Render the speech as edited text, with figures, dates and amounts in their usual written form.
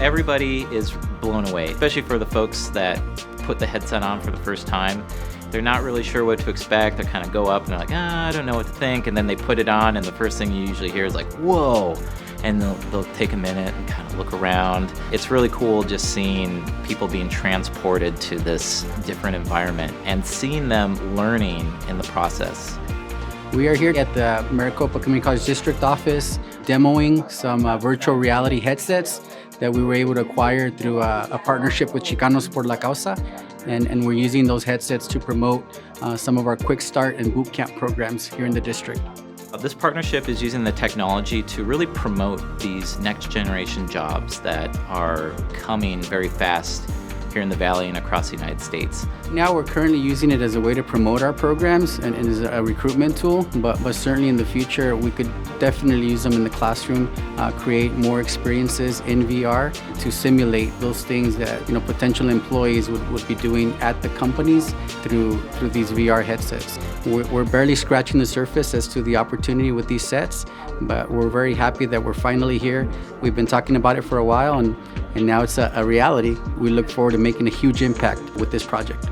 Everybody is blown away, especially for the folks that put the headset on for the first time. They're not really sure what to expect. They kind of go up and they're like, I don't know what to think. And then they put it on and the first thing you usually hear is like, whoa. And they'll take a minute and kind of look around. It's really cool just seeing people being transported to this different environment and seeing them learning in the process. We are here at the Maricopa Community College District Office demoing some virtual reality headsets that we were able to acquire through a partnership with Chicanos Por La Causa. And we're using those headsets to promote some of our quick start and boot camp programs here in the district. This partnership is using the technology to really promote these next generation jobs that are coming very fast here in the Valley and across the United States. Now we're currently using it as a way to promote our programs and as a recruitment tool, but certainly in the future we could definitely use them in the classroom, create more experiences in VR to simulate those things that potential employees would be doing at the companies through these VR headsets. We're barely scratching the surface as to the opportunity with these sets, but we're very happy that we're finally here. We've been talking about it for a while and now it's a reality. We look forward to making a huge impact with this project.